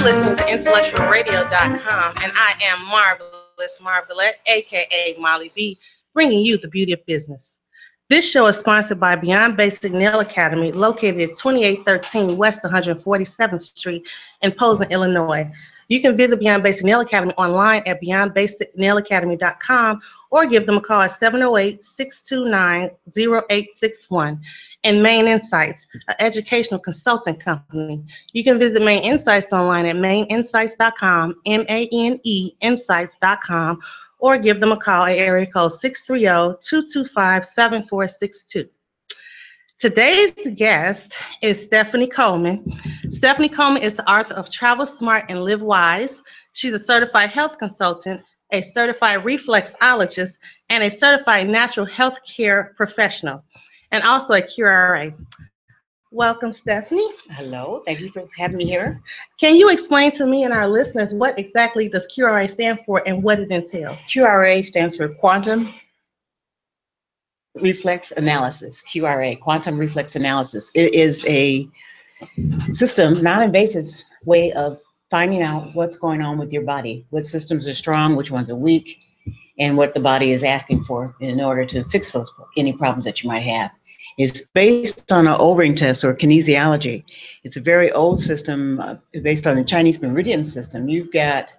listening to IntellectualRadio.com, and I am Marvelous Marvelette, aka Molly B, bringing you the beauty of business. This show is sponsored by Beyond Basic Nail Academy, located at 2813 West 147th Street in Posen, Illinois. You can visit Beyond Basic Nail Academy online at beyondbasicnailacademy.com or give them a call at 708-629-0861. And Main Insights, an educational consulting company. You can visit Main Insights online at maininsights.com, M-A-N-E insights.com, or give them a call at area code 630-225-7462. Today's guest is Stephanie Coleman. Stephanie Coleman is the author of Travel Smart and Live Wise. She's a certified health consultant, a certified reflexologist, and a certified natural health care professional, and also a QRA. Welcome, Stephanie. Hello, thank you for having me here. Can you explain to me and our listeners what exactly does QRA stand for and what it entails? QRA stands for Quantum Reflex Analysis, QRA, Quantum Reflex Analysis. It is a system, non-invasive way of finding out what's going on with your body, what systems are strong, which ones are weak, and what the body is asking for in order to fix any problems that you might have. It's based on an O-ring test or kinesiology. It's a very old system based on the Chinese meridian system. You've got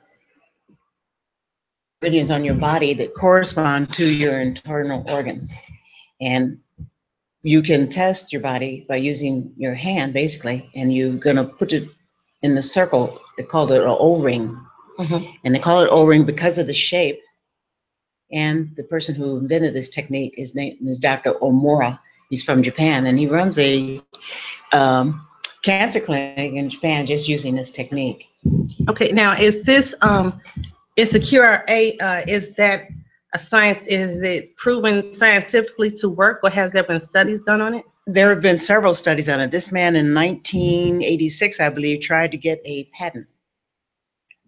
meridians on your body that correspond to your internal organs. And you can test your body by using your hand, basically, and you're going to put it in the circle. They call it an O-ring. Mm-hmm. And they call it O-ring because of the shape. And the person who invented this technique, his name is Dr. Omura. He's from Japan, and he runs a cancer clinic in Japan just using this technique. Okay, now is this, is the QRA, is that a science, is it proven scientifically to work, or has there been studies done on it? There have been several studies on it. This man in 1986, I believe, tried to get a patent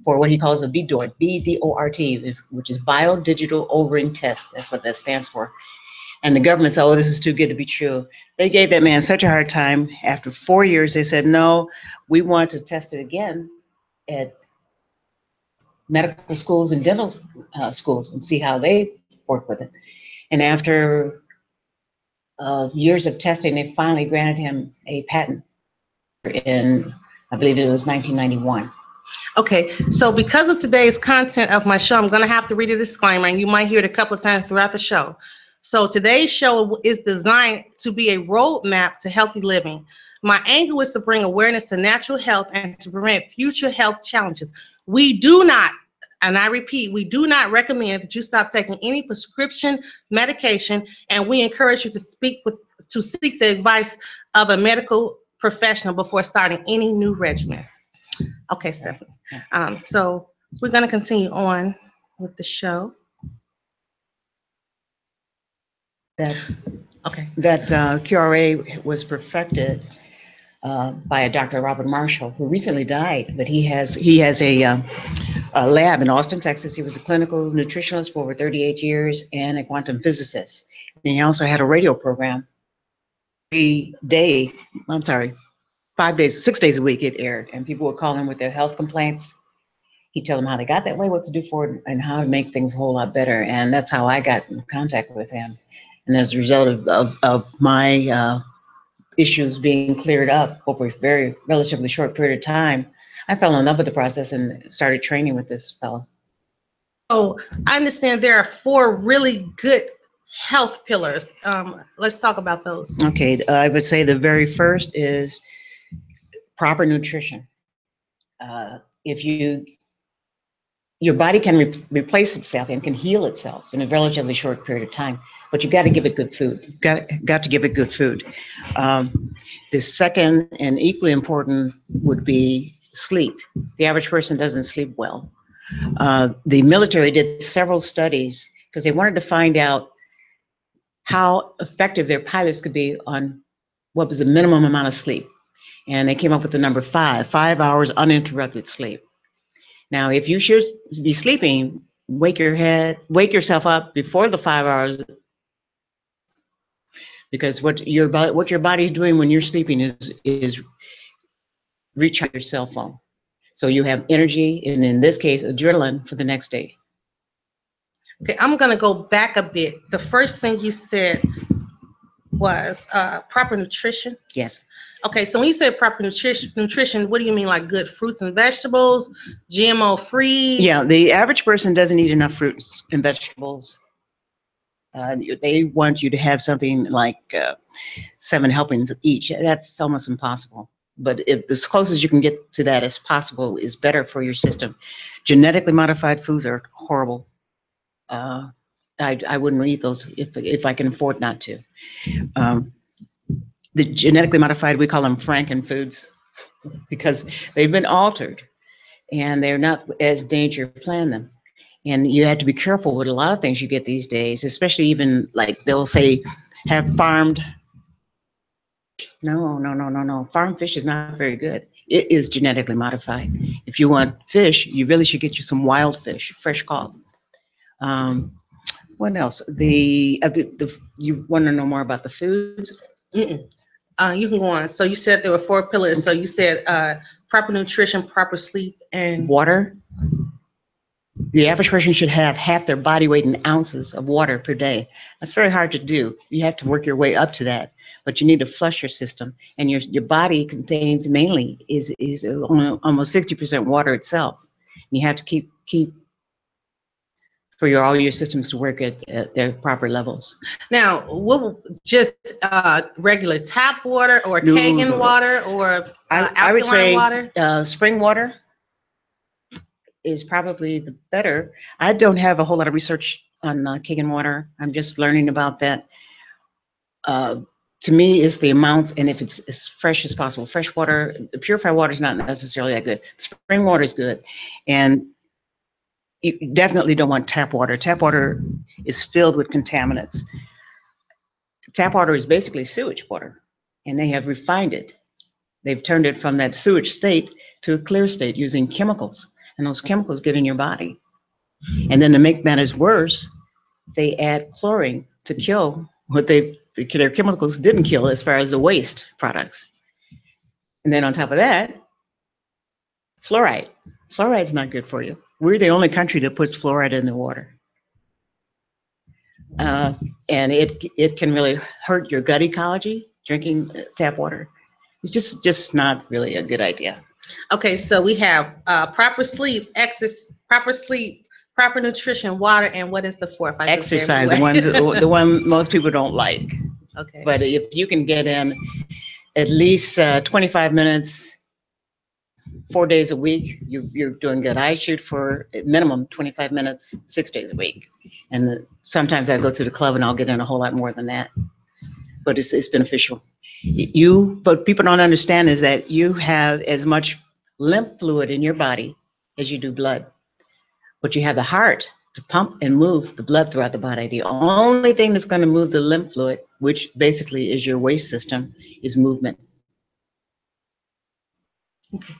for what he calls a BDORT, B-D-O-R-T, which is Biodigital O-Ring Test. That's what that stands for. And the government said, oh, this is too good to be true. They gave that man such a hard time. After 4 years, they said, no, we want to test it again at medical schools and dental schools and see how they work with it. And after years of testing, they finally granted him a patent in, I believe it was 1991. Okay, so because of today's content of my show, I'm going to have to read a disclaimer, and you might hear it a couple of times throughout the show. So today's show is designed to be a roadmap to healthy living. My angle is to bring awareness to natural health and to prevent future health challenges. We do not, and I repeat, we do not recommend that you stop taking any prescription medication, and we encourage you to seek the advice of a medical professional before starting any new regimen. Okay, Stephanie. So we're going to continue on with the show. That QRA was perfected by a Dr. Robert Marshall, who recently died, but he has a lab in Austin, Texas. He was a clinical nutritionist for over 38 years and a quantum physicist. And he also had a radio program 6 days a week it aired, and people would call him with their health complaints. He'd tell them how they got that way, what to do for it, and how to make things a whole lot better. And that's how I got in contact with him. And as a result of my issues being cleared up over a very relatively short period of time, I fell in love with the process and started training with this fellow. Oh, I understand there are 4 really good health pillars. Let's talk about those. Okay, I would say the very first is proper nutrition. Your body can replace itself and can heal itself in a relatively short period of time, but you got to give it good food. Got to give it good food. The second and equally important would be sleep. The average person doesn't sleep well. The military did several studies because they wanted to find out how effective their pilots could be on what was the minimum amount of sleep. And they came up with the number 5 hours uninterrupted sleep. Now, if you should be sleeping, wake yourself up before the 5 hours, because what your body's doing when you're sleeping is recharge your cell phone. So you have energy, and in this case, adrenaline for the next day. Okay, I'm going to go back a bit. The first thing you said was proper nutrition. Yes. Okay, so when you say proper nutrition, what do you mean, like good fruits and vegetables, GMO free? Yeah, the average person doesn't eat enough fruits and vegetables. They want you to have something like 7 helpings of each. That's almost impossible. But if as close as you can get to that as possible is better for your system. Genetically modified foods are horrible. I wouldn't eat those if I can afford not to. Um, the genetically modified, we call them Franken foods because they've been altered and they're not as dangerous as planned them. And you have to be careful with a lot of things you get these days, especially even like they'll say have farmed. No. Farm fish is not very good. It is genetically modified. If you want fish, you really should get you some wild fish, fresh caught. What else? You want to know more about the foods? You can go on. So you said there were 4 pillars. So you said proper nutrition, proper sleep, and water. The average person should have half their body weight in ounces of water per day. That's very hard to do. You have to work your way up to that, but you need to flush your system. And your body contains mainly is almost 60% water itself. And you have to keep for all your systems to work at their proper levels. Now, what just regular tap water or Kangen water or I would alkaline say water? Spring water is probably the better. I don't have a whole lot of research on Kangen water. I'm just learning about that. To me, it's the amounts, and if it's as fresh as possible. Fresh water, purified water is not necessarily that good. Spring water is good, and you definitely don't want tap water. Tap water is filled with contaminants. Tap water is basically sewage water, and they have refined it. They've turned it from that sewage state to a clear state using chemicals, and those chemicals get in your body. And then to make matters worse, they add chlorine to kill what their chemicals didn't kill as far as the waste products. And then on top of that, fluoride. Fluoride's not good for you. We're the only country that puts fluoride in the water. And it can really hurt your gut ecology, drinking tap water. It's just not really a good idea. Okay, so we have proper sleep, proper nutrition, water, and what is the 4th? Exercise, the one most people don't like. Okay. But if you can get in at least 25 minutes, 4 days a week, you're doing good. I shoot for at minimum 25 minutes, 6 days a week. And sometimes I go to the club and I'll get in a whole lot more than that. But it's beneficial. But people don't understand is that you have as much lymph fluid in your body as you do blood. But you have the heart to pump and move the blood throughout the body. The only thing that's going to move the lymph fluid, which basically is your waste system, is movement. Okay.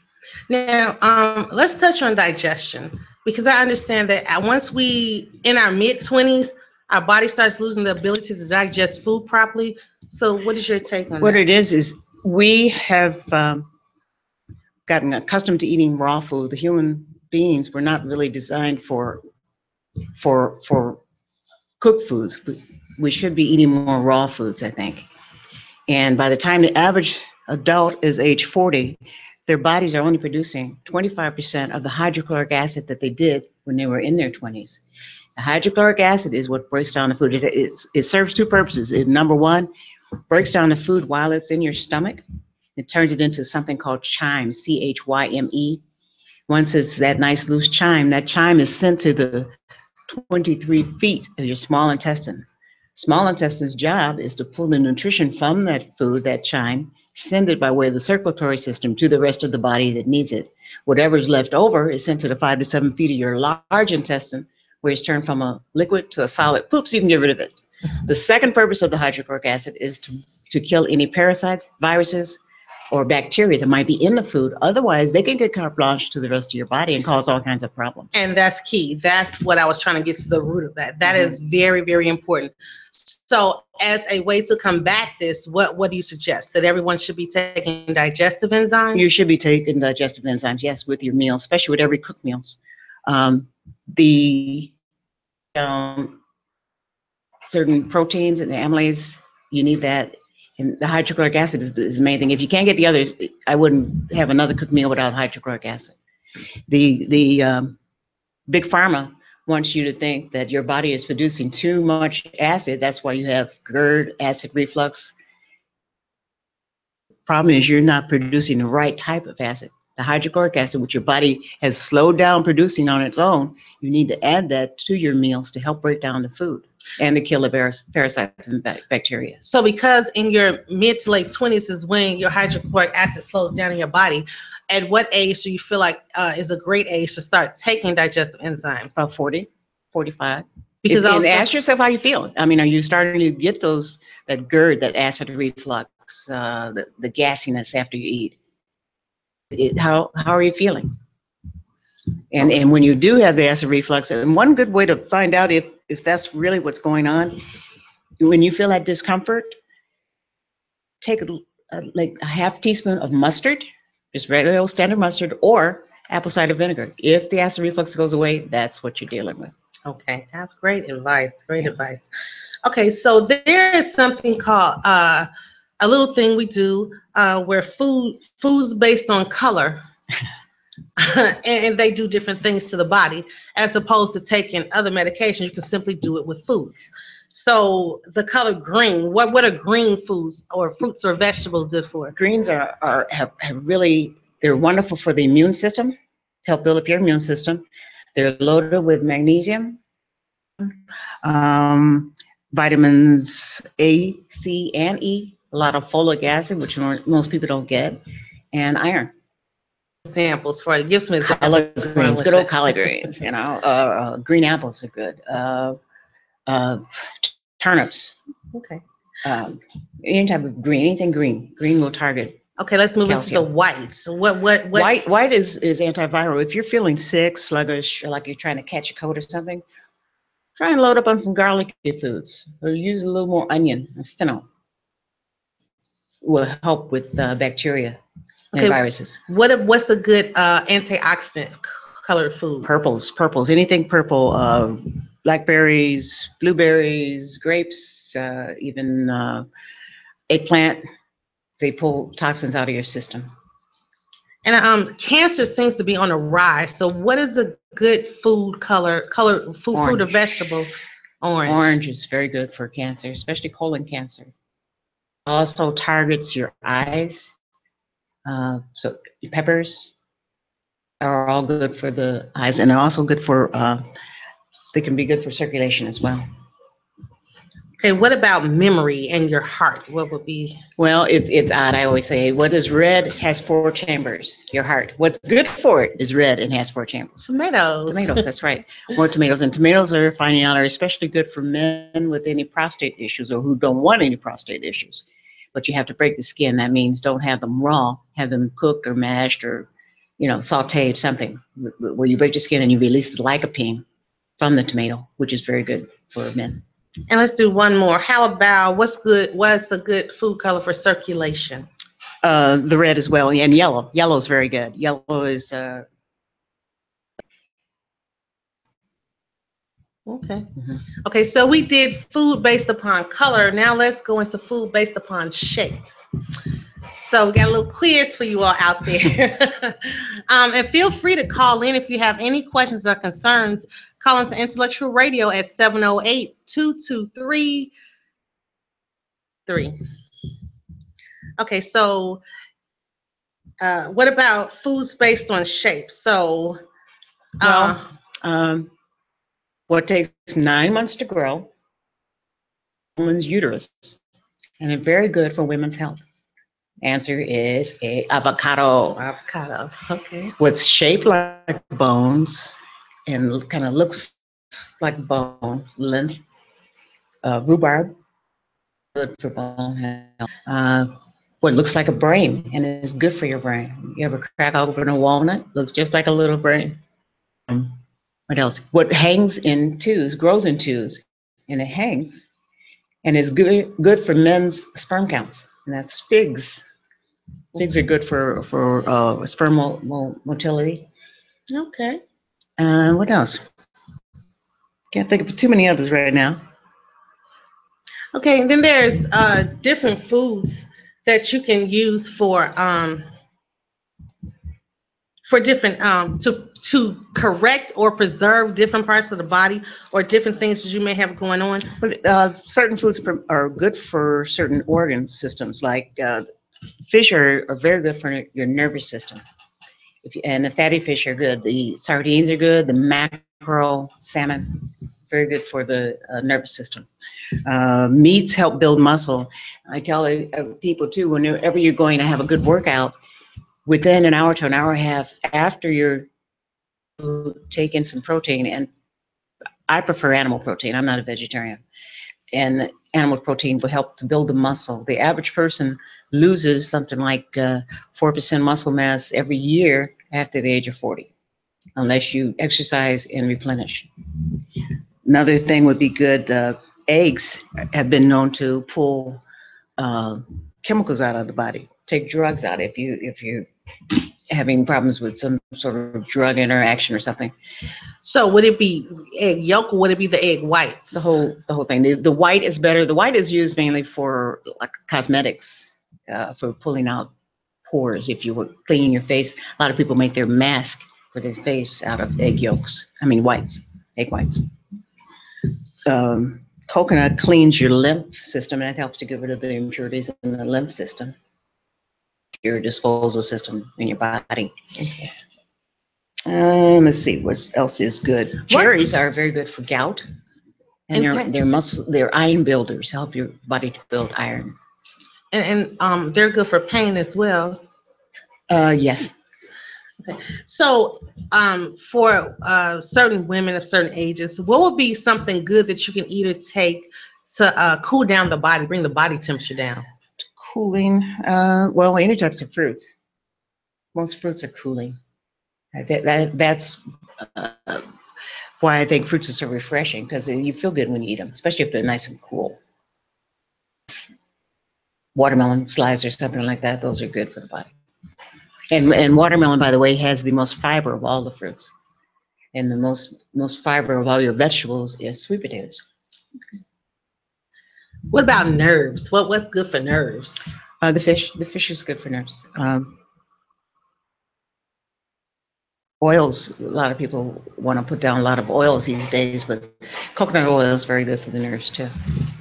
Now, let's touch on digestion, because I understand that once we, in our mid-20s, our body starts losing the ability to digest food properly. So what is your take on that? What it is we have gotten accustomed to eating raw food. The human beings were not really designed for cooked foods. We should be eating more raw foods, I think. And by the time the average adult is age 40, their bodies are only producing 25% of the hydrochloric acid that they did when they were in their 20s. The hydrochloric acid is what breaks down the food. It serves 2 purposes. Number 1, breaks down the food while it's in your stomach. It turns it into something called chyme, CHYME. Once it's that nice loose chyme, that chyme is sent to the 23 feet of your small intestine. Small intestine's job is to pull the nutrition from that food, that chyme, send it by way of the circulatory system to the rest of the body that needs it. Whatever's left over is sent to the 5 to 7 feet of your large intestine, where it's turned from a liquid to a solid poop, so you can get rid of it. The second purpose of the hydrochloric acid is to kill any parasites, viruses, or bacteria that might be in the food. Otherwise, they can get carte blanche to the rest of your body and cause all kinds of problems. And that's key. That's what I was trying to get to the root of that. That is very, very important. So as a way to combat this, what do you suggest? That everyone should be taking digestive enzymes? You should be taking digestive enzymes, yes, with your meals, especially with every cooked meals. The certain proteins and the amylase, you need that. And the hydrochloric acid is the main thing. If you can't get the others, I wouldn't have another cooked meal without hydrochloric acid. The big pharma wants you to think that your body is producing too much acid. That's why you have GERD, acid reflux. Problem is you're not producing the right type of acid. The hydrochloric acid, which your body has slowed down producing on its own, you need to add that to your meals to help break down the food and to kill the parasites and bacteria. So because in your mid to late 20s is when your hydrochloric acid slows down in your body, at what age do you feel like is a great age to start taking digestive enzymes? About 40, 45. Because and ask yourself how you feel. I mean, are you starting to get that GERD, that acid reflux, the gassiness after you eat? How are you feeling? And when you do have the acid reflux, and one good way to find out if that's really what's going on, when you feel that discomfort, take like a half teaspoon of mustard, just regular old standard mustard, or apple cider vinegar. If the acid reflux goes away, that's what you're dealing with. Okay, that's great advice. Great advice. Okay, so there is something called a little thing we do where foods based on color, and they do different things to the body, as opposed to taking other medications. You can simply do it with foods. So the color green, what are green foods or fruits or vegetables good for? Greens have really, they're wonderful for the immune system, to help build up your immune system. They're loaded with magnesium, vitamins A, C, and E, a lot of folic acid, which most people don't get, and iron. Examples for it. Give some examples. Collard greens, good old collard greens, green apples are good. Turnips. Okay. Any type of green, anything green. Green will target. Okay, let's move calcium. into the whites. What? White is antiviral. If you're feeling sick, sluggish, or like you're trying to catch a cold or something, try and load up on some garlicky foods, or use a little more onion and fennel. Will help with bacteria and viruses. What's a good antioxidant colored food? Purples, anything purple. Blackberries, blueberries, grapes, even eggplant. They pull toxins out of your system. And cancer seems to be on a rise. So what is a good food color food or vegetable? Orange. Orange is very good for cancer, especially colon cancer. Also targets your eyes. So peppers are all good for the eyes, and they're also good for, they can be good for circulation as well. Okay, what about memory and your heart? What would be? Well, it's odd. I always say, what is red has 4 chambers, your heart. What's good for it is red and has 4 chambers. Tomatoes. Tomatoes, that's right. More tomatoes. And tomatoes are finding out are especially good for men with any prostate issues or who don't want any prostate issues. But you have to break the skin. That means don't have them raw. Have them cooked or mashed or, sauteed, something where you break the skin and you release the lycopene from the tomato, which is very good for men. And let's do one more. How about what's a good food color for circulation? The red as well, and yellow. Yellow is very good. Yellow is okay. Okay, so we did food based upon color. Now let's go into food based upon shapes. So we got a little quiz for you all out there. And feel free to call in if you have any questions or concerns. Call into Intellectual Radio at 708-223-3. Okay, so what about foods based on shape? So, what takes 9 months to grow, woman's uterus, and it's very good for women's health. Answer is avocado. Avocado, okay. What's shaped like bones and kind of looks like bone length. Rhubarb, good for bone health. what looks like a brain, and it's good for your brain. You ever crack open a walnut? Looks just like a little brain. What else? What hangs in twos, grows in twos, and it hangs, and is good for men's sperm counts, and that's figs. Figs are good for sperm motility. Okay. What else? Can't think of too many others right now. Okay, and then there's different foods that you can use for different to correct or preserve different parts of the body or different things that you may have going on. But certain foods are good for certain organ systems, like fish are very good for your nervous system. And the fatty fish are good. The sardines are good. The mackerel, salmon, very good for the nervous system. Meats help build muscle. I tell people too, whenever you're going to have a good workout, within an hour to an hour and a half after you're taking some protein, and I prefer animal protein. I'm not a vegetarian. And animal protein will help to build the muscle. The average person loses something like 4% muscle mass every year after the age of 40, unless you exercise and replenish. Another thing would be good. Eggs have been known to pull chemicals out of the body, take drugs out if you're having problems with some sort of drug interaction or something. So would it be egg yolk or would it be the egg whites? The whole thing. The white is better. The white is used mainly for like cosmetics, for pulling out pores. If you were cleaning your face, a lot of people make their mask for their face out of egg yolks. I mean whites, egg whites. Coconut cleans your lymph system, and it helps to get rid of the impurities in the lymph system, your disposal system in your body. Okay. Let's see what else is good. Cherries are very good for gout, and they're iron builders. Help your body to build iron. And they're good for pain as well. Yes. Okay. So for certain women of certain ages, what would be something good that you can eat or take to cool down the body, bring the body temperature down? Cooling. Well, any types of fruits. Most fruits are cooling. That's why I think fruits are so refreshing, because you feel good when you eat them, especially if they're nice and cool. Watermelon slices or something like that, those are good for the body. And watermelon, by the way, has the most fiber of all the fruits. And the most fiber of all your vegetables is sweet potatoes. Okay. What about nerves? What's good for nerves? The fish is good for nerves. Oils, a lot of people want to put down a lot of oils these days, but coconut oil is very good for the nerves too.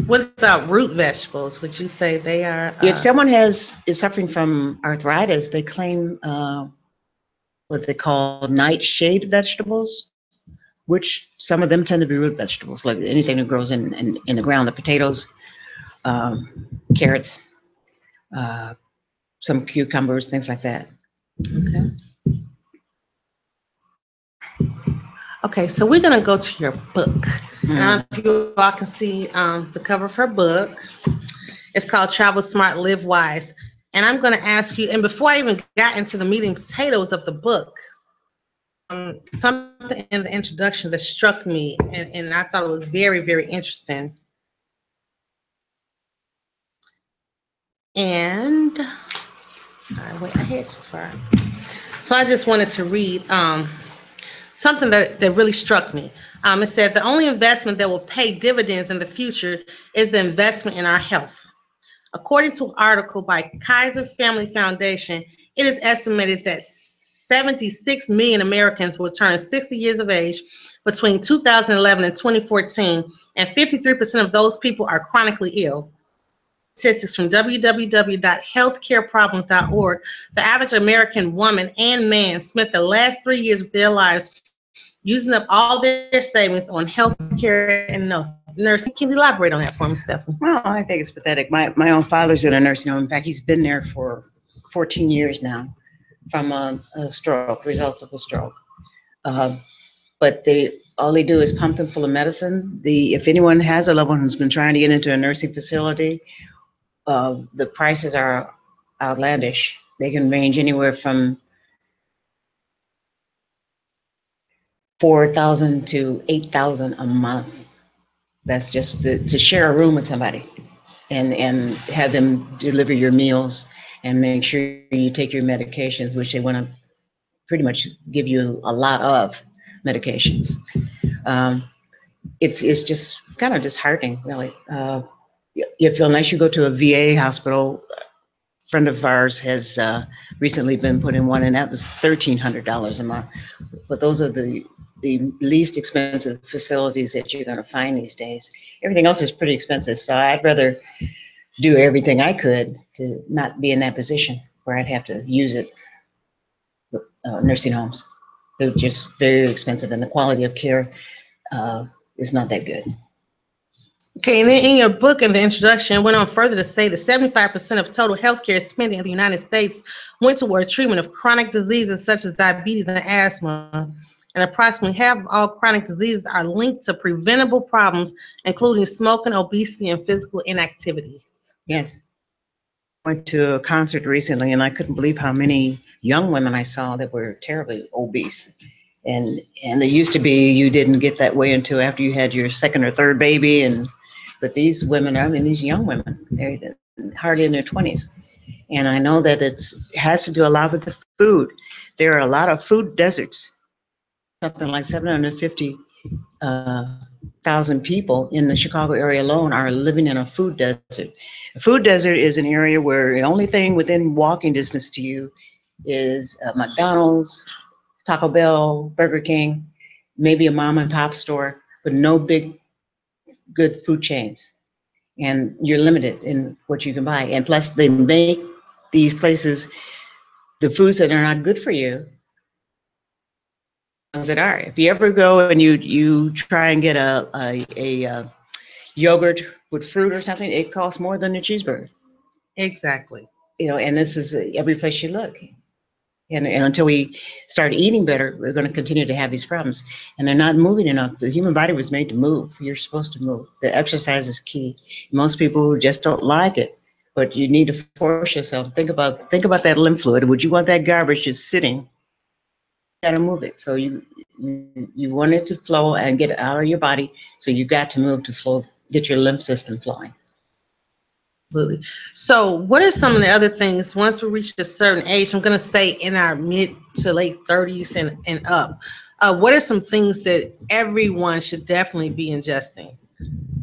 What about root vegetables? Would you say they are? If someone is suffering from arthritis, they claim what they call nightshade vegetables, which some of them tend to be root vegetables, like anything that grows in the ground, the potatoes, carrots, some cucumbers, things like that. Okay. Okay, so we're going to go to your book. I don't know if you all can see the cover of her book. It's called Travel Smart, Live Wise. And I'm going to ask you, and before I even got into the meat and potatoes of the book, something in the introduction that struck me, and I thought it was very, very interesting. And, sorry, wait, I had too far. So I just wanted to read something that really struck me. It said, the only investment that will pay dividends in the future is the investment in our health. According to an article by Kaiser Family Foundation, it is estimated that 76 million Americans will turn 60 years of age between 2011 and 2014, and 53% of those people are chronically ill. Statistics from www.healthcareproblems.org, the average American woman and man spent the last 3 years of their lives using up all their savings on health care and nursing. Can you elaborate on that for me, Stephanie? Well, I think it's pathetic. My own father's in a nursing home. In fact, he's been there for 14 years now from a stroke, results of a stroke. But all they do is pump them full of medicine. If anyone has a loved one who's been trying to get into a nursing facility, the prices are outlandish. They can range anywhere from 4,000 to 8,000 a month. That's just to share a room with somebody and have them deliver your meals and make sure you take your medications, which they want to pretty much give you a lot of medications. It's just kind of disheartening, really. You feel nice. You go to a VA hospital. A friend of ours has recently been put in one, and that was $1,300 a month. But those are the least expensive facilities that you're going to find these days. Everything else is pretty expensive, so I'd rather do everything I could to not be in that position where I'd have to use it. Nursing homes, they're just very expensive, and the quality of care is not that good. Okay, and then in your book, in the introduction, it went on further to say that 75% of total healthcare spending in the United States went toward treatment of chronic diseases such as diabetes and asthma. And approximately half of all chronic diseases are linked to preventable problems, including smoking, obesity, and physical inactivity. Yes. I went to a concert recently, and I couldn't believe how many young women I saw that were terribly obese. And it used to be you didn't get that way until after you had your second or third baby. But these women, I mean, these young women, they're hardly in their 20s. And I know that it has to do a lot with the food. There are a lot of food deserts. Something like 750,000 people in the Chicago area alone are living in a food desert. A food desert is an area where the only thing within walking distance to you is McDonald's, Taco Bell, Burger King, maybe a mom and pop store, but no big good food chains. And you're limited in what you can buy. And plus they make these places, the foods that are not good for you, that are. If you ever go and you try and get a yogurt with fruit or something, it costs more than a cheeseburger. Exactly. And this is every place you look. And until we start eating better, we're going to continue to have these problems. And they're not moving enough. The human body was made to move. You're supposed to move. The exercise is key. Most people just don't like it, but you need to force yourself. Think about that lymph fluid. Would you want that garbage just sitting? You got to move it. So you want it to flow and get out of your body. So you got to move to flow, get your lymph system flowing. Absolutely. So what are some of the other things once we reach a certain age, I'm going to say in our mid to late 30s and up, what are some things that everyone should definitely be ingesting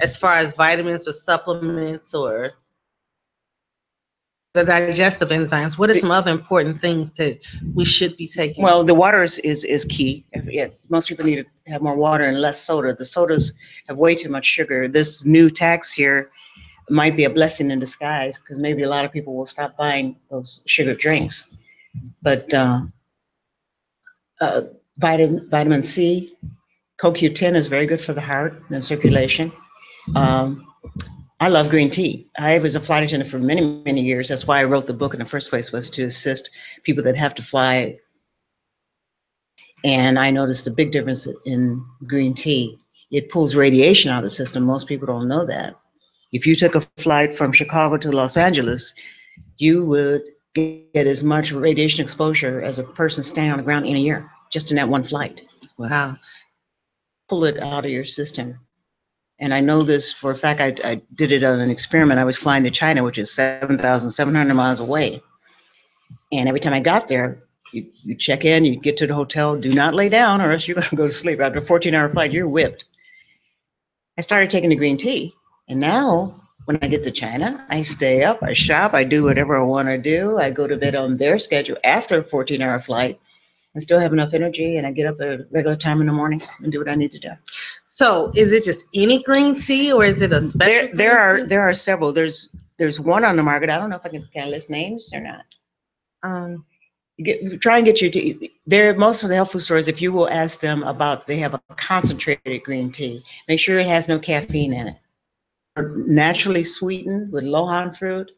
as far as vitamins or supplements or the digestive enzymes? What are some other important things that we should be taking? Well, the water is key. Yeah, most people need to have more water and less soda. The sodas have way too much sugar. This new tax here might be a blessing in disguise because maybe a lot of people will stop buying those sugar drinks. But vitamin C, CoQ10 is very good for the heart and circulation. I love green tea. I was a flight attendant for many, many years. That's why I wrote the book in the first place, was to assist people that have to fly. And I noticed a big difference in green tea. It pulls radiation out of the system. Most people don't know that. If you took a flight from Chicago to Los Angeles, you would get as much radiation exposure as a person standing on the ground in a year, just in that one flight. Wow. Pull it out of your system. And I know this for a fact. I did it on an experiment. I was flying to China, which is 7,700 miles away. And every time I got there, you check in, you get to the hotel, do not lay down or else you're going to go to sleep. After a 14-hour flight, you're whipped. I started taking the green tea. And now, when I get to China, I stay up, I shop, I do whatever I want to do. I go to bed on their schedule after a 14-hour flight and still have enough energy, and I get up at a regular time in the morning and do what I need to do. So is it just any green tea, or is it a special? There are several. There's one on the market. I don't know if I can list names or not. Try and get your tea. Most of the health food stores, if you will ask them about, they have a concentrated green tea. Make sure it has no caffeine in it. Naturally sweetened with lohan fruit,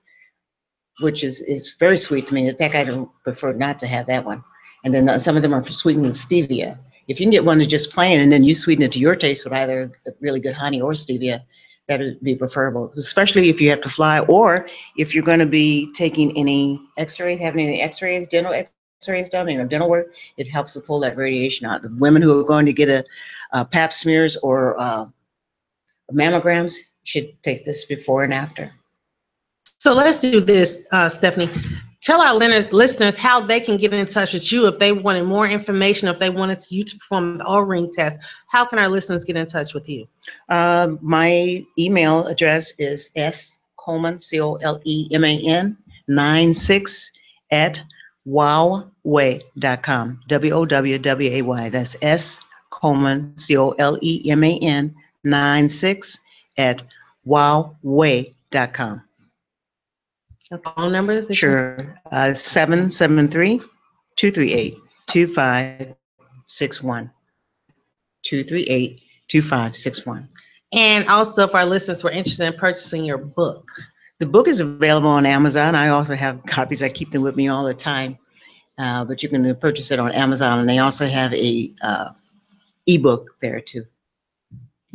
which is very sweet to me. In fact, I don't prefer not to have that one. And then some of them are sweetened with stevia. If you can get one that's just plain and then you sweeten it to your taste with either really good honey or stevia, That would be preferable, especially if you have to fly or if you're going to be taking any x-rays, having any x-rays, dental x-rays done, dental work. It helps to pull that radiation out. The women who are going to get a pap smears or mammograms should take this before and after. So let's do this, Stephanie. Tell our listeners how they can get in touch with you if they wanted more information, if they wanted you to perform the O-ring test. How can our listeners get in touch with you? My email address is scoleman, Coleman, 96 at wowway.com, WOWWAY. That's S Coleman, Coleman, 96 at wowway.com. Phone number? Sure. 773-238-2561. 238-2561. And also, if our listeners were interested in purchasing your book. The book is available on Amazon. I also have copies. I keep them with me all the time. But you can purchase it on Amazon, and they also have a ebook there too.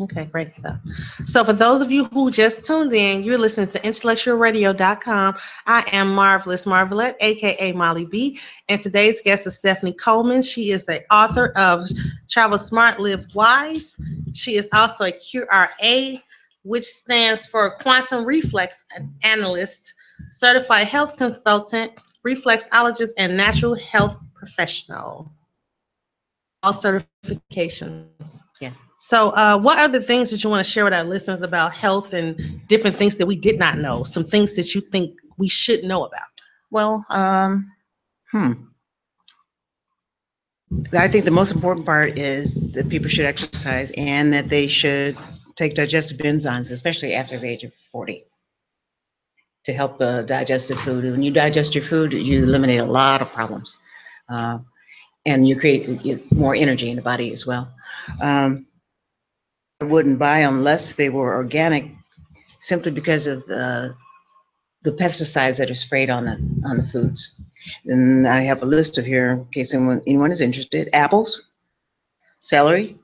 Okay, great stuff. So for those of you who just tuned in, you're listening to IntellectualRadio.com. I am Marvelous Marvelette, aka Molly B, and today's guest is Stephanie Coleman. She is the author of Travel Smart, Live Wise. She is also a QRA, which stands for Quantum Reflex Analyst, Certified Health Consultant, Reflexologist, and Natural Health Professional. All certifications. Yes. So what are the things that you want to share with our listeners about health and different things that we did not know? Some things that you think we should know about? Well, I think the most important part is that people should exercise and that they should take digestive enzymes, especially after the age of 40, to help digest the food. When you digest your food, you eliminate a lot of problems. And you create more energy in the body as well. I wouldn't buy unless they were organic, simply because of the pesticides that are sprayed on the foods. And I have a list of here in case anyone is interested: apples, celery,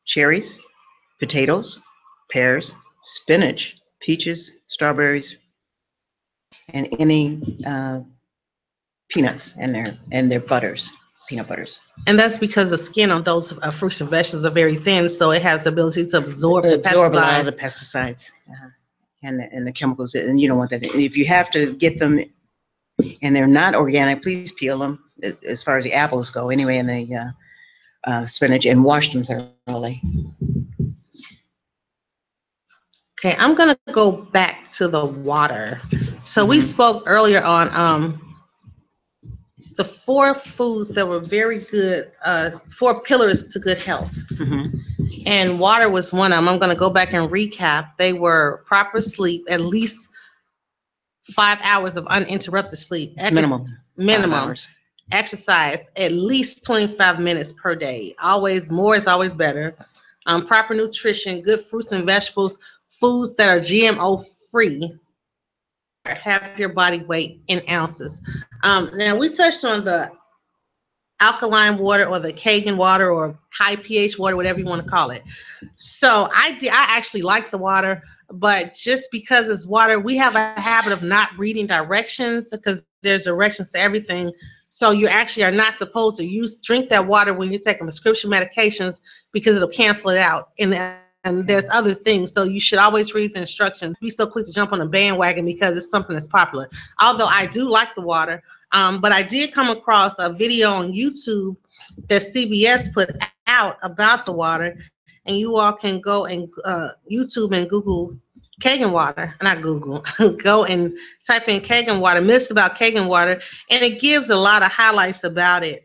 cherries, potatoes, pears, spinach, peaches, strawberries, and any peanuts and their butters. Peanut butters. And that's because the skin on those fruits and vegetables are very thin, so it has the ability to absorb a lot of the pesticides and the chemicals, and you don't want that. If you have to get them and they're not organic, please peel them, as far as the apples go anyway, and the spinach, and wash them thoroughly. Okay, I'm going to go back to the water. So we spoke earlier on the 4 foods that were very good, 4 pillars to good health. And water was one of them. I'm going to go back and recap. They were proper sleep, at least 5 hours of uninterrupted sleep. Minimum. 5 hours. Exercise, at least 25 minutes per day. Always, more is always better. Proper nutrition, good fruits and vegetables, foods that are GMO free. Have your body weight in ounces. Now we touched on the alkaline water or the Kangen water or high pH water, whatever you want to call it. So I actually like the water, but just because it's water, we have a habit of not reading directions, because there's directions to everything. So you actually are not supposed to drink that water when you're taking prescription medications, because it'll cancel it out. And there's other things. So you should always read the instructions. Be so quick to jump on a bandwagon because it's something that's popular. Although I do like the water, but I did come across a video on YouTube that CBS put out about the water, and you all can go and YouTube and Google Kangen water, not Google, go and type in Kangen water, myths about Kangen water, and it gives a lot of highlights about it.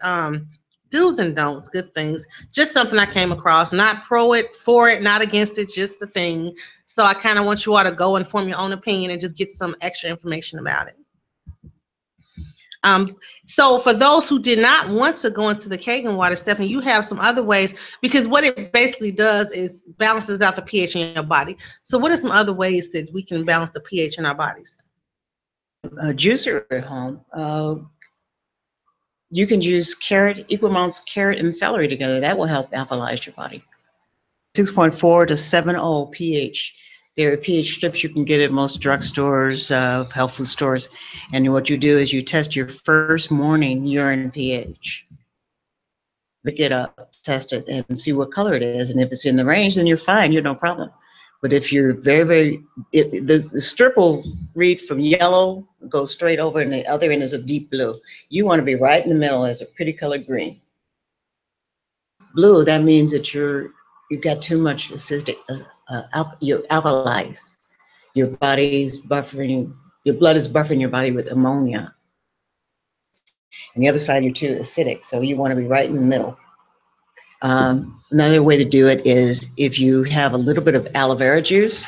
Do's and don'ts, good things. Just something I came across, not for it, not against it, just the thing. So I kind of want you all to go and form your own opinion and just get some extra information about it. So for those who did not want to go into the Kangen water, Stephanie, you have some other ways, because what it basically does is balances out the pH in your body. So what are some other ways that we can balance the pH in our bodies? A juicer at home. You can use equal amounts of carrot and celery together. That will help alkalize your body. 6.4 to 7.0 pH. There are pH strips you can get at most drugstores, health food stores. And what you do is you test your first morning urine pH. Pick it up, test it, and see what color it is. And if it's in the range, then you're fine. You're no problem. But if you're the strip will read from yellow, go straight over, and the other end is a deep blue. You want to be right in the middle as a pretty colored green. Blue, that means that you've got too much acidic, you're alkalized. Your body's buffering, your blood is buffering your body with ammonia. And the other side, you're too acidic, so you want to be right in the middle. Another way to do it is if you have a little bit of aloe vera juice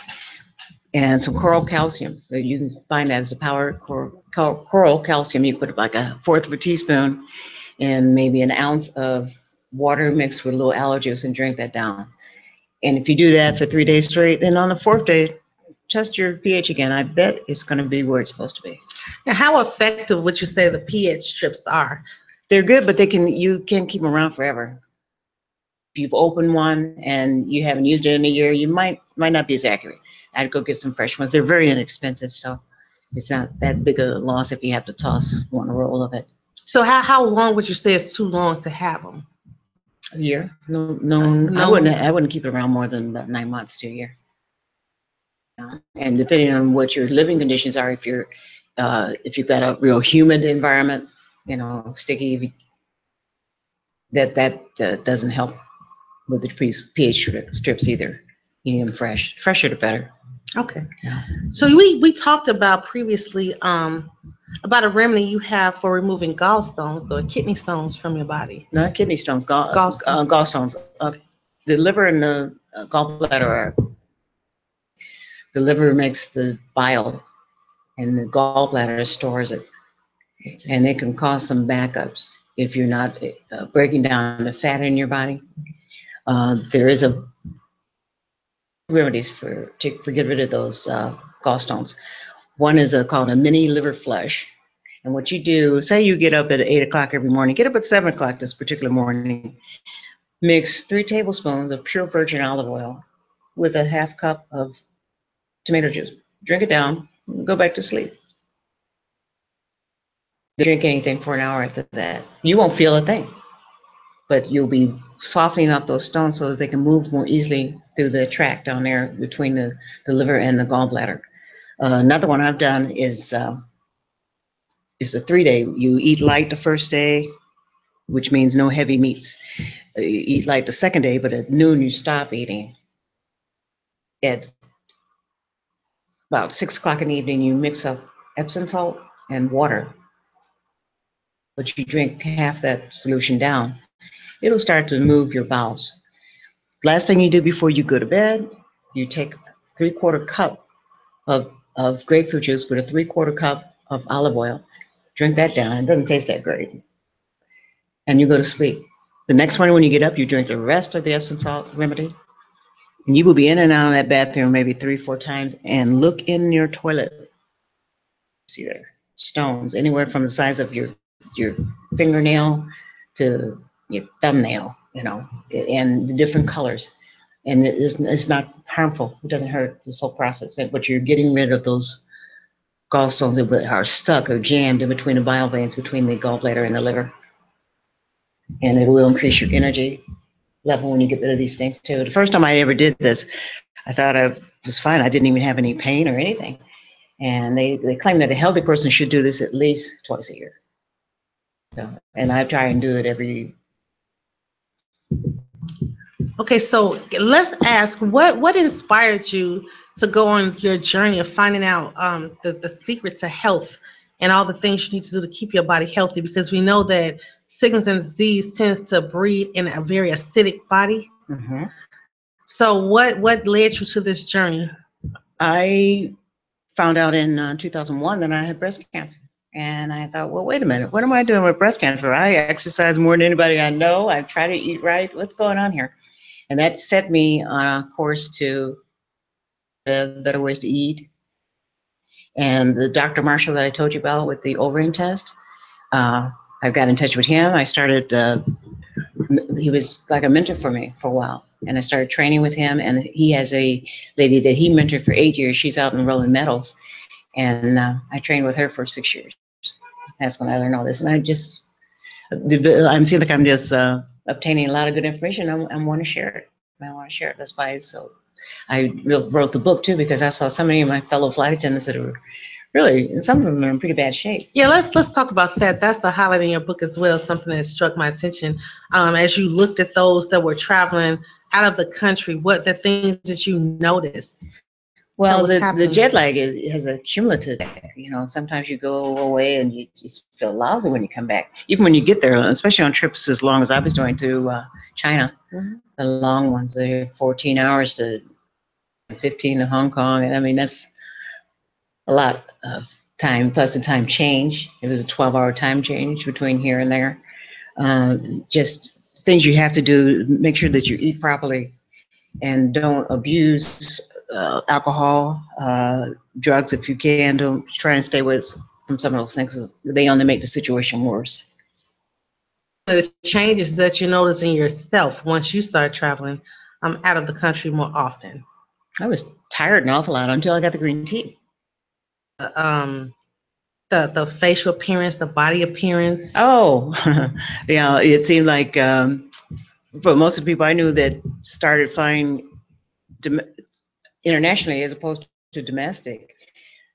and some coral calcium. You can find that as a powder coral calcium. You put like 1/4 of a teaspoon and maybe an ounce of water mixed with a little aloe juice and drink that down. And if you do that for 3 days straight, then on the 4th day, test your pH again. I bet it's going to be where it's supposed to be. Now, how effective would you say the pH strips are? They're good, but you can't keep them around forever. If you've opened one and you haven't used it in a year, you might not be as accurate. I'd go get some fresh ones. They're very inexpensive, so it's not that big a loss if you have to toss one roll of it. So how long would you say is too long to have them? A year? No. I wouldn't keep it around more than about 9 months to a year. And depending on what your living conditions are, if you've got a real humid environment, sticky, that doesn't help with the pH strips either. You need them fresh. Fresher the better. Okay. Yeah. So we talked about previously about a remedy you have for removing gallstones or kidney stones from your body. Not kidney stones, gallstones. The liver and the gallbladder the liver makes the bile and the gallbladder stores it. And it can cause some backups if you're not breaking down the fat in your body. There is remedies to get rid of those gallstones. One is called a mini liver flush. And what you do, say you get up at 8 o'clock every morning, get up at 7 o'clock this particular morning, mix 3 tablespoons of pure virgin olive oil with a 1/2 cup of tomato juice. Drink it down, go back to sleep. Drink anything for an hour after that. You won't feel a thing, but you'll be softening up those stones so that they can move more easily through the tract down there between the liver and the gallbladder. Another one I've done is a 3-day. You eat light the first day, which means no heavy meats. You eat light the second day, but at noon you stop eating. At about 6 o'clock in the evening, you mix up Epsom salt and water, but you drink half that solution down. It'll start to move your bowels. Last thing you do before you go to bed, you take 3/4 cup of grapefruit juice with a 3/4 cup of olive oil. Drink that down. It doesn't taste that great. And you go to sleep. The next morning when you get up, you drink the rest of the Epsom salt remedy. And you will be in and out of that bathroom maybe 3-4 times and look in your toilet. See there, stones, anywhere from the size of your fingernail to your thumbnail, and the different colors. And it's not harmful. It doesn't hurt this whole process. But you're getting rid of those gallstones that are stuck or jammed in between the bile veins, between the gallbladder and the liver. And it will increase your energy level when you get rid of these things too. The first time I ever did this, I thought I was fine. I didn't even have any pain or anything. And they claim that a healthy person should do this at least twice a year. So, and I try and do it every. Okay, so let's ask, what inspired you to go on your journey of finding out the secret to health and all the things you need to do to keep your body healthy? Because we know that sickness and disease tends to breed in a very acidic body. Mm-hmm. So what led you to this journey? I found out in 2001 that I had breast cancer. And I thought, well, wait a minute, what am I doing with breast cancer? I exercise more than anybody I know. I try to eat right. What's going on here? And that set me on a course to better ways to eat. And the Dr. Marshall that I told you about with the O-ring test, I got in touch with him. I started he was like a mentor for me for a while. And I started training with him. And he has a lady that he mentored for 8 years. She's out in rolling metals. And I trained with her for 6 years. That's when I learned all this. And I'm seeing like I'm just obtaining a lot of good information. I want to share it. I want to share it. That's why I wrote the book too, because I saw so many of my fellow flight attendants that were really, some of them are in pretty bad shape. Yeah, let's talk about that. That's a highlight in your book as well, something that struck my attention. As you looked at those that were traveling out of the country, what the things that you noticed? Well, the jet lag has a cumulative effect. Sometimes you go away and you just feel lousy when you come back. Even when you get there, especially on trips as long as I was doing to China, the long ones, they're 14 hours to 15 to Hong Kong. And I mean, that's a lot of time, plus the time change. It was a 12-hour time change between here and there. Just things you have to do, make sure that you eat properly and don't abuse alcohol, drugs if you can. Don't try and stay away from some of those things. They only make the situation worse. The changes that you notice in yourself once you start traveling out of the country more often. I was tired an awful lot until I got the green tea. The facial appearance, the body appearance. Oh, yeah. It seemed like for most of the people I knew that started flying internationally as opposed to domestic,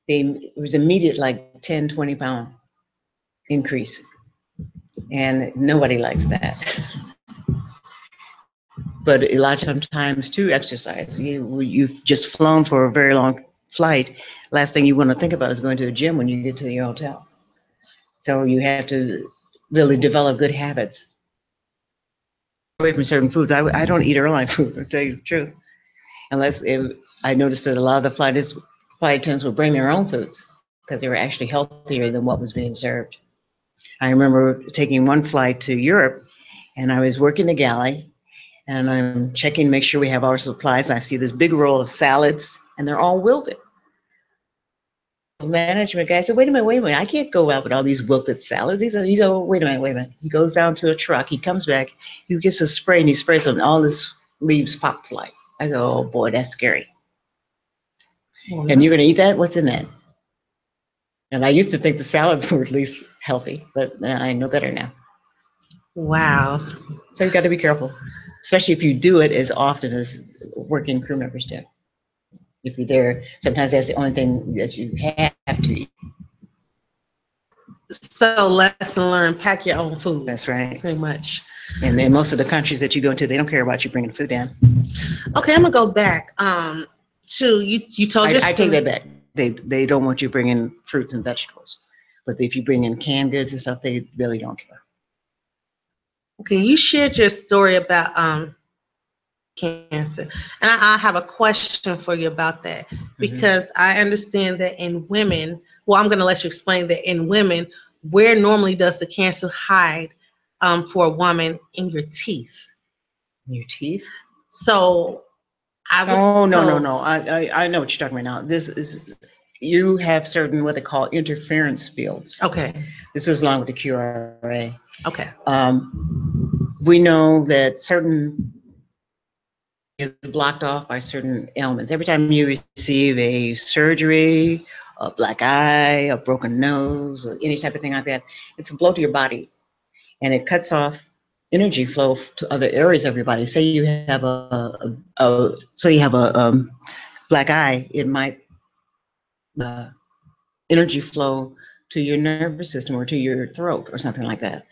it was immediate, like 10, 20 pound increase. And nobody likes that. But a lot of sometimes to exercise. You've just flown for a very long flight. Last thing you want to think about is going to a gym when you get to your hotel. So you have to really develop good habits. Away from certain foods. I don't eat airline food, to tell you the truth. Unless I noticed that a lot of the flight attendants would bring their own foods because they were actually healthier than what was being served. I remember taking one flight to Europe, and I was working the galley, and I'm checking to make sure we have our supplies. And I see this big roll of salads, and they're all wilted. The management guy said, wait a minute, I can't go out with all these wilted salads. He's wait a minute. He goes down to a truck, he comes back, he gets a spray, and he sprays them, and all his leaves pop to life. I said, oh boy, that's scary. Oh, no. And you're gonna eat that? What's in that? And I used to think the salads were at least healthy, but I know better now. Wow. So you got to be careful, especially if you do it as often as working crew members do. If you're there, sometimes that's the only thing that you have to eat. So lesson learned, pack your own food. That's right. Pretty much. And then most of the countries that you go into, they don't care about you bringing food in. Okay, I'm going to go back to, you told your I take that back. They don't want you bringing fruits and vegetables. But if you bring in canned goods and stuff, they really don't care. Okay, you shared your story about cancer. And I have a question for you about that, because I understand that in women, well, I'm going to let you explain that in women, where normally does the cancer hide for a woman? In your teeth. Your teeth? So I was No. I know what you're talking about now. This is, you have certain what they call interference fields. Okay. This is along with the QRA. Okay. We know that certain is blocked off by certain ailments. Every time you receive a surgery, a black eye, a broken nose, or any type of thing like that, it's a blow to your body, and it cuts off energy flow to other areas of your body. Say you have a black eye, it might energy flow to your nervous system or to your throat or something like that.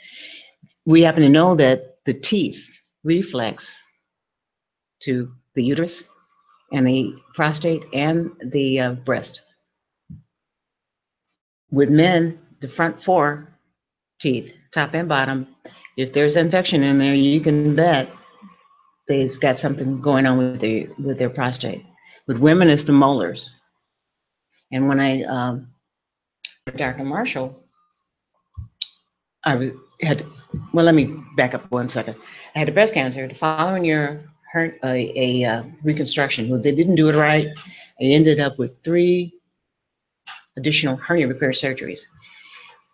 We happen to know that the teeth reflex to the uterus and the prostate and the breast. With men, the front 4 teeth, top and bottom, if there's infection in there, you can bet they've got something going on with their prostate. With women, it's the molars. And when I Dr. Marshall, let me back up 1 second. I had a breast cancer. The following year, a reconstruction. They didn't do it right. I ended up with 3 additional hernia repair surgeries.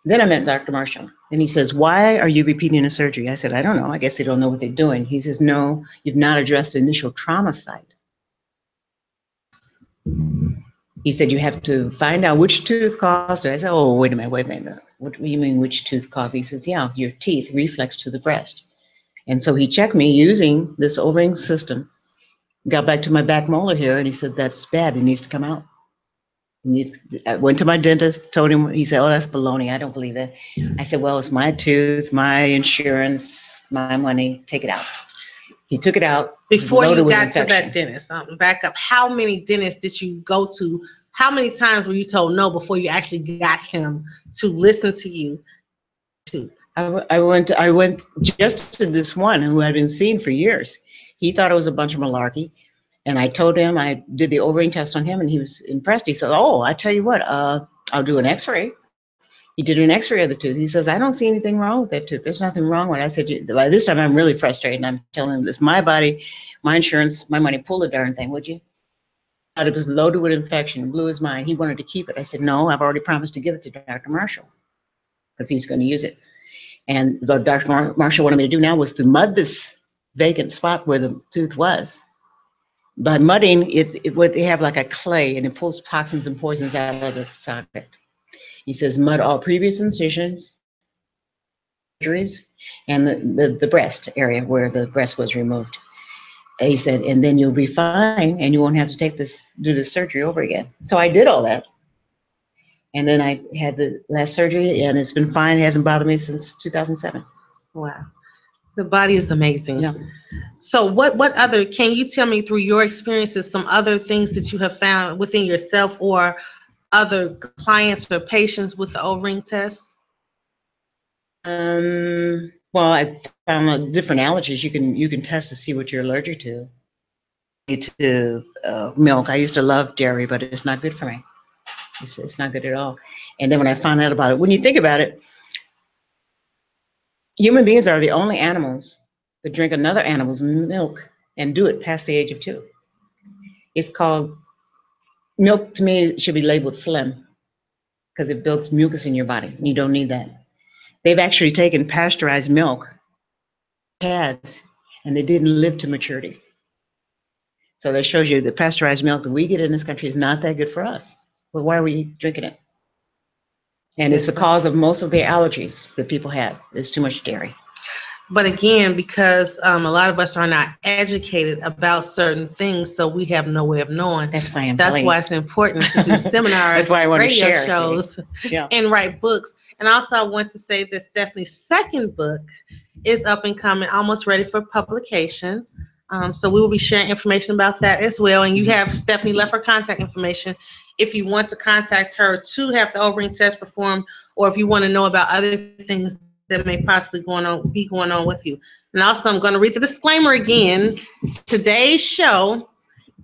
Then I met Dr. Marshall, and he says, "Why are you repeating the surgery?" I said, "I don't know. I guess they don't know what they're doing." He says, "No, you've not addressed the initial trauma site." He said, "You have to find out which tooth caused it." I said, "Oh, wait a minute. What do you mean which tooth caused it?" He says, "Yeah, your teeth reflex to the breast." And so he checked me using this O-ring system, got back to my back molar here, and he said, "That's bad. It needs to come out." I went to my dentist, told him, he said, "Oh, that's baloney. I don't believe that." I said, "Well, it's my tooth, my insurance, my money. Take it out." He took it out. Before you with got to infection. that dentist, back up. How many dentists did you go to? How many times were you told no before you actually got him to listen to you? I went just to this one who I'd been seeing for years. He thought it was a bunch of malarkey. And I told him, I did the O-ring test on him, and he was impressed. He said, "Oh, I tell you what, I'll do an x-ray." He did an x-ray of the tooth. He says, "I don't see anything wrong with that tooth. There's nothing wrong with it." I said, by this time I'm really frustrated, and I'm telling him, "This my body, my insurance, my money. Pull the darn thing, would you?" Thought it was loaded with infection, blew his mind. He wanted to keep it. I said, "No, I've already promised to give it to Dr. Marshall because he's going to use it." And what Dr. Marshall wanted me to do now was to mud this vacant spot where the tooth was. By mudding, what they have like a clay, and it pulls toxins and poisons out of the socket. He says, "Mud all previous incisions, surgeries, and the breast area where the breast was removed." And he said, "And then you'll be fine, and you won't have to do this surgery over again." So I did all that, and then I had the last surgery, and it's been fine. It hasn't bothered me since 2007. Wow. The body is amazing. Yeah. So what other, can you tell me through your experiences some other things that you have found within yourself or other clients or patients with the O-ring test? Well, I found different allergies. You can test to see what you're allergic to. Milk. I used to love dairy, but it's not good for me. It's not good at all. And then when I found out about it, when you think about it, human beings are the only animals that drink another animal's milk and do it past the age of 2. It's called milk. To me, it should be labeled phlegm because it builds mucus in your body. You don't need that. They've actually taken pasteurized milk, calves, and they didn't live to maturity. So that shows you the pasteurized milk that we get in this country is not that good for us. Well, why are we drinking it? And it's the cause of most of the allergies that people have. There's too much dairy. But again, because a lot of us are not educated about certain things, so we have no way of knowing. That's why it's important to do seminars, That's why I want radio to share, shows, and write books. And also, I want to say that Stephanie's second book is up and coming, almost ready for publication. So we will be sharing information about that as well. And you have Stephanie left her contact information if you want to contact her to have the O-ring test performed, or if you want to know about other things that may possibly be going on with you. And also, I'm going to read the disclaimer again. Today's show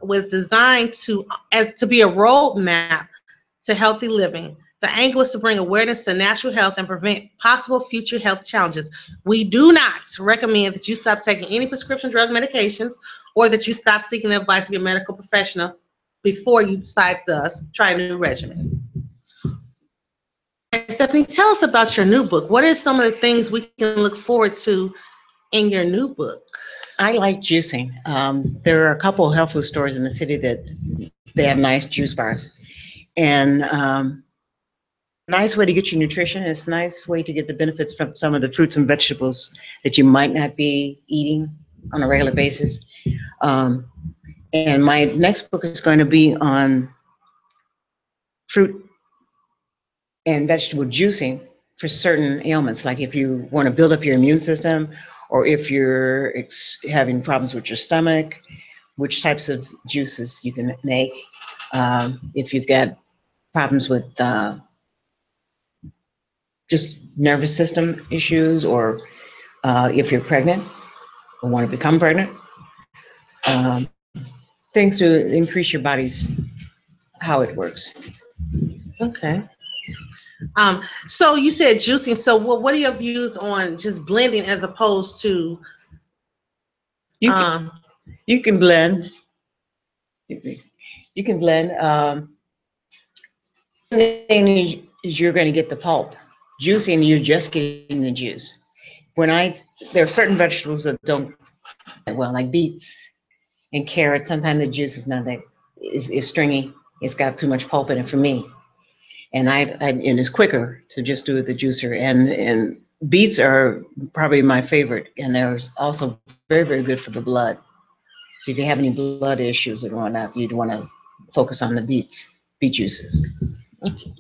was designed to be a roadmap to healthy living. The angle is to bring awareness to natural health and prevent possible future health challenges. We do not recommend that you stop taking any prescription drug medications or that you stop seeking the advice of your medical professional before you decide to try a new regimen. Stephanie, tell us about your new book. What are some of the things we can look forward to in your new book? I like juicing. There are a couple of health food stores in the city that they have nice juice bars. And nice way to get your nutrition. It's a nice way to get the benefits from some of the fruits and vegetables that you might not be eating on a regular basis. And my next book is going to be on fruit and vegetable juicing for certain ailments, like if you want to build up your immune system, or if you're having problems with your stomach, which types of juices you can make. If you've got problems with just nervous system issues, or if you're pregnant or want to become pregnant, things to increase your body's, how it works. Okay. So you said juicing. So what are your views on just blending as opposed to? You can blend. You can blend. The thing is you're going to get the pulp. juicy and you're just getting the juice. There are certain vegetables that don't well, like beets and carrots. Sometimes the juice is not that is stringy. It's got too much pulp in it for me, and and it's quicker to just do it the juicer. And beets are probably my favorite, and they're also very, very good for the blood. So if you have any blood issues or whatnot, you'd want to focus on the beet juices. Okay.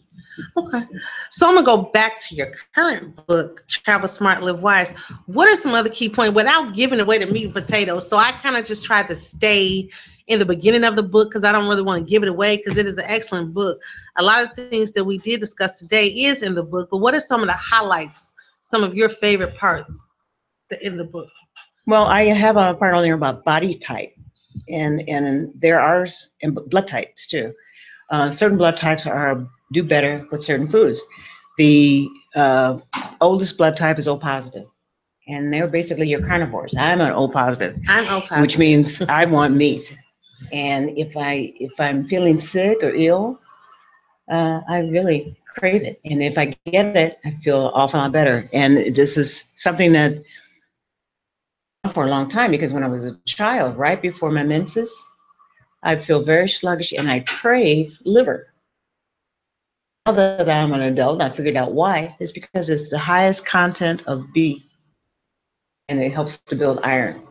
So I'm going to go back to your current book, Travel Smart, Live Wise. What are some other key points without giving away the meat and potatoes? So I kind of just tried to stay in the beginning of the book because I don't really want to give it away because it is an excellent book. A lot of things that we did discuss today is in the book, but what are some of the highlights, some of your favorite parts in the book? Well, I have a part on there about body type, and there are and blood types too. Certain blood types do better with certain foods. The oldest blood type is O positive, and they're basically your carnivores. I'm an O positive. I'm O positive, which means I want meat. And if I'm feeling sick or ill, I really crave it. And if I get it, I feel awful lot better. And this is something that for a long time, because when I was a child, right before my menses, I feel very sluggish and I crave liver. Now that I'm an adult, I figured out why. It's because it's the highest content of B, and it helps to build iron.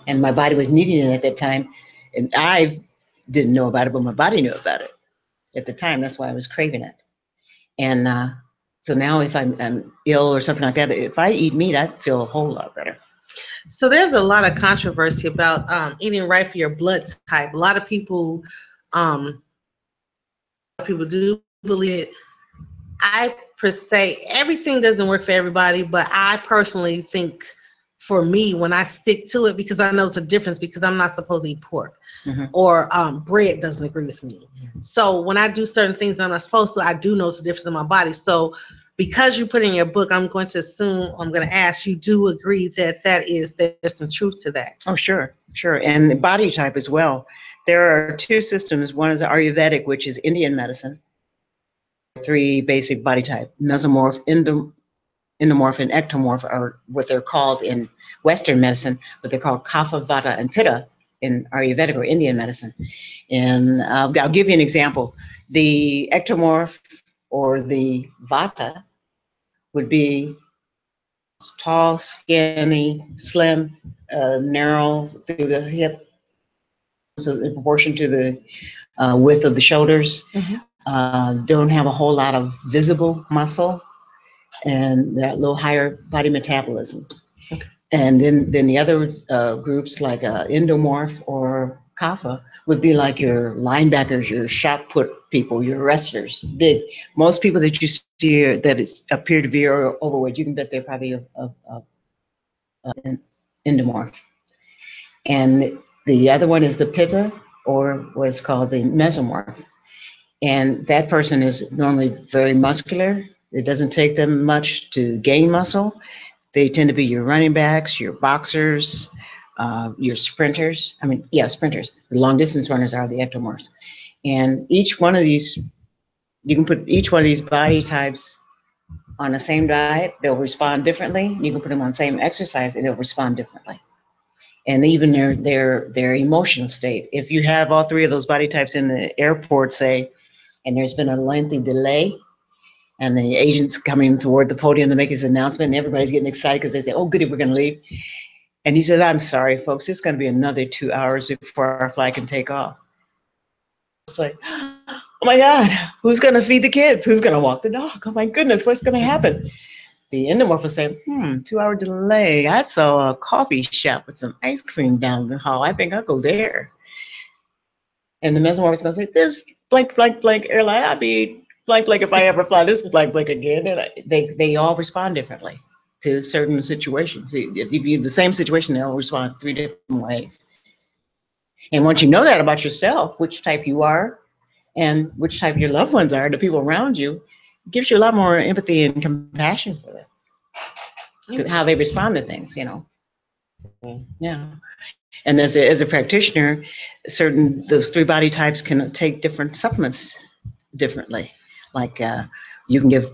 And my body was needing it at that time, and I didn't know about it, but my body knew about it at the time. That's why I was craving it. And so now if I'm ill or something like that, if I eat meat, I feel a whole lot better. So there's a lot of controversy about eating right for your blood type. A lot of people do believe it. I per se, everything doesn't work for everybody, but I personally think for me, when I stick to it, because I know it's a difference, because I'm not supposed to eat pork, or bread doesn't agree with me. So when I do certain things I'm not supposed to, I do know it's a difference in my body. So because you put in your book, I'm going to ask, you do agree that there's some truth to that? Oh, sure. And the body type as well. There are two systems. One is Ayurvedic, which is Indian medicine. Three basic body type: mesomorph, endomorph, and ectomorph are what they're called in Western medicine, but they're called Kapha, Vata, and Pitta in Ayurvedic or Indian medicine. And I'll give you an example. The ectomorph or the Vata would be tall, skinny, slim, narrow through the hip, so in proportion to the width of the shoulders. Don't have a whole lot of visible muscle, and that little higher body metabolism. Okay. And then the other groups like endomorph or kapha would be like your linebackers, your shot put people, your wrestlers, big. Most people that you see that appear to be overweight, you can bet they're probably an endomorph. And the other one is the pitta, or what's called the mesomorph. And that person is normally very muscular. It doesn't take them much to gain muscle. They tend to be your running backs, your boxers, your sprinters. Sprinters. The long distance runners are the ectomorphs. And each one of these, you can put each one of these body types on the same diet, they'll respond differently. You can put them on the same exercise and they'll respond differently. And even their emotional state. If you have all three of those body types in the airport, say, and there's been a lengthy delay, and the agent's coming toward the podium to make his announcement, and everybody's getting excited because they say, oh, goody, we're going to leave. And he says, I'm sorry, folks, it's going to be another 2 hours before our flight can take off. It's like, oh my God, who's going to feed the kids? Who's going to walk the dog? Oh my goodness, what's going to happen? The endomorph will say, 2 hour delay. I saw a coffee shop with some ice cream down the hall. I think I'll go there. And the mesomorph is going to say, this blank, blank, blank airline, I'll be blank, blank if I ever fly this blank, blank again. And they all respond differently to certain situations. If you have the same situation, they'll respond 3 different ways. And once you know that about yourself, which type you are and which type your loved ones are, the people around you, it gives you a lot more empathy and compassion for them, how they respond to things, Yeah. And as a practitioner, those 3 body types can take different supplements differently. Like you can give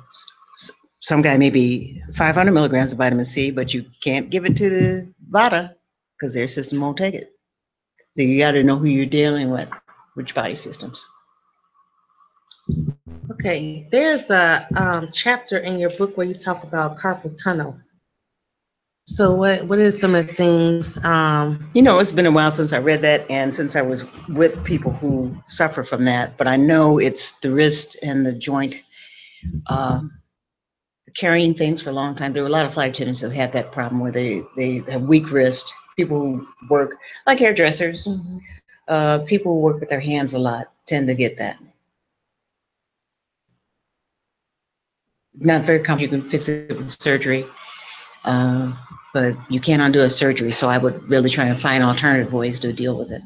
some guy maybe 500 milligrams of vitamin C, but you can't give it to the Vata because their system won't take it. So you got to know who you're dealing with, which body systems. Okay, there's a chapter in your book where you talk about carpal tunnel. So what is some of the things? It's been a while since I read that, and since I was with people who suffer from that, but I know it's the wrist and the joint carrying things for a long time. There were a lot of flight attendants who had that problem where they have weak wrist. People who work like hairdressers, people who work with their hands a lot tend to get that. It's not very common. You can fix it with surgery, but you can't undo a surgery. So I would really try and find alternative ways to deal with it.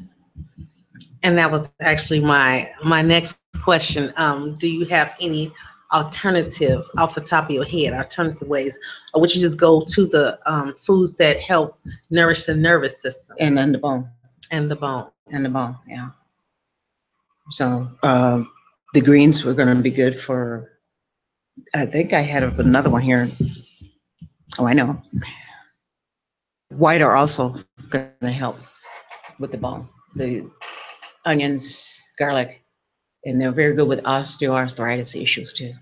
And that was actually my next question. Do you have any alternative off the top of your head, alternative ways, or would you just go to the foods that help nourish the nervous system? And then the bone. And the bone. And the bone, yeah. So the greens were going to be good for, I think I had another one here. Oh, I know. White are also going to help with the bone. The onions, garlic, and they're very good with osteoarthritis issues too.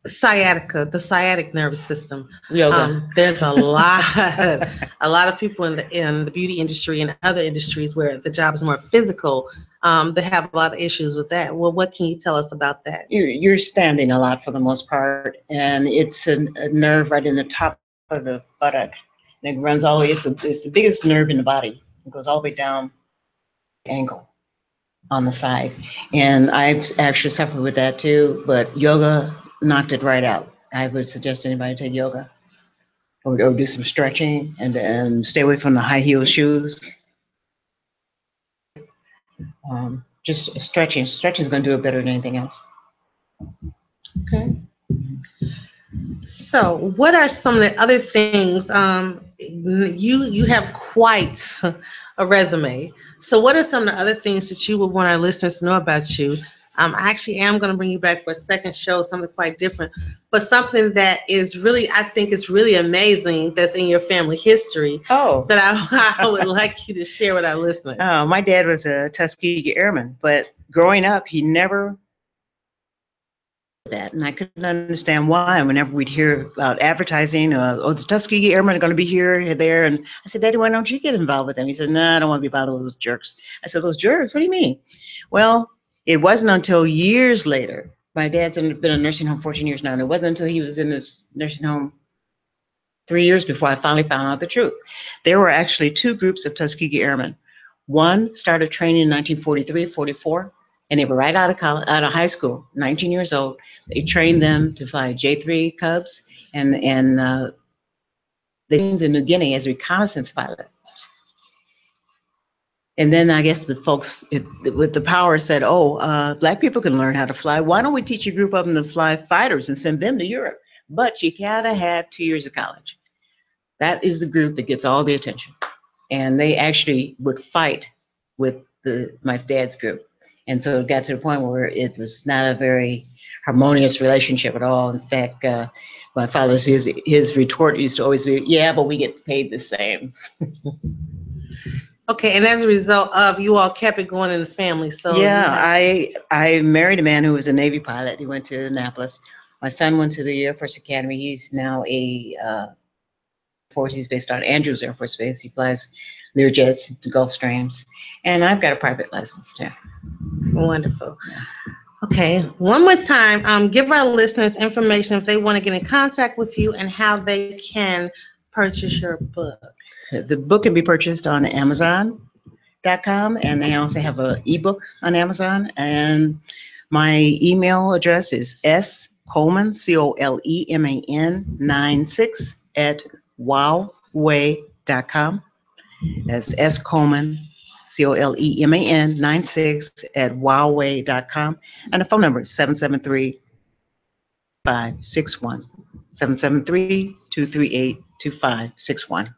Sciatica, the sciatic nervous system. Yoga. There's a lot of people in the beauty industry and other industries where the job is more physical. They have a lot of issues with that. Well, what can you tell us about that? You're standing a lot for the most part, and it's a nerve right in the top of the buttock. And it runs all the way. It's the biggest nerve in the body. It goes all the way down the ankle on the side. And I've actually suffered with that too, but yoga knocked it right out. I would suggest anybody take yoga or do some stretching and stay away from the high heel shoes. Just stretching. Stretching is going to do it better than anything else. Okay. So what are some of the other things? You have quite a resume. So what are some of the other things that you would want our listeners to know about you? I actually am going to bring you back for a second show, something quite different, but something that is really, I think is really amazing that's in your family history. Oh. That I would like you to share with our listeners. Oh, my dad was a Tuskegee Airman, but growing up, he never that, and I couldn't understand why. Whenever we'd hear about advertising, the Tuskegee Airmen are going to be here, there, and I said, Daddy, why don't you get involved with them? He said, No, I don't want to be bothered with those jerks. I said, Those jerks? What do you mean? Well, it wasn't until years later. My dad's been in a nursing home 14 years now, and it wasn't until he was in this nursing home 3 years before I finally found out the truth. There were actually two groups of Tuskegee Airmen. One started training in 1943, 44. And they were right out of high school, 19 years old. They trained them to fly J-3 Cubs and they trained in New Guinea as reconnaissance pilots. And then I guess the folks with the power said, Black people can learn how to fly. Why don't we teach a group of them to fly fighters and send them to Europe? But you gotta have 2 years of college. That is the group that gets all the attention. And they actually would fight with my dad's group. And so it got to the point where it was not a very harmonious relationship at all. In fact, my father's his retort used to always be, "Yeah, but we get paid the same." Okay, and as a result of you all kept it going in the family. So yeah, I married a man who was a Navy pilot. He went to Annapolis. My son went to the Air Force Academy. He's now he's based on Andrews Air Force Base. He flies Learjets to Gulfstreams, and I've got a private license too. Wonderful. Okay, one more time, give our listeners information if they want to get in contact with you and how they can purchase your book. The book can be purchased on Amazon.com, and they also have an ebook on Amazon. And my email address is scoleman, Coleman, 96 @wowway.com. That's scoleman, Coleman, 96 @wowway.com. And the phone number is 773-561, 773-238-2561.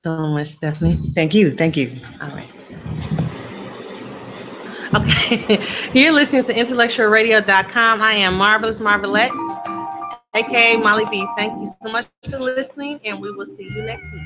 So much, Stephanie. Thank you. All right. Okay, you're listening to IntellectualRadio.com. I am Marvelous Marvelette, aka Molly B. Thank you so much for listening, and we will see you next week.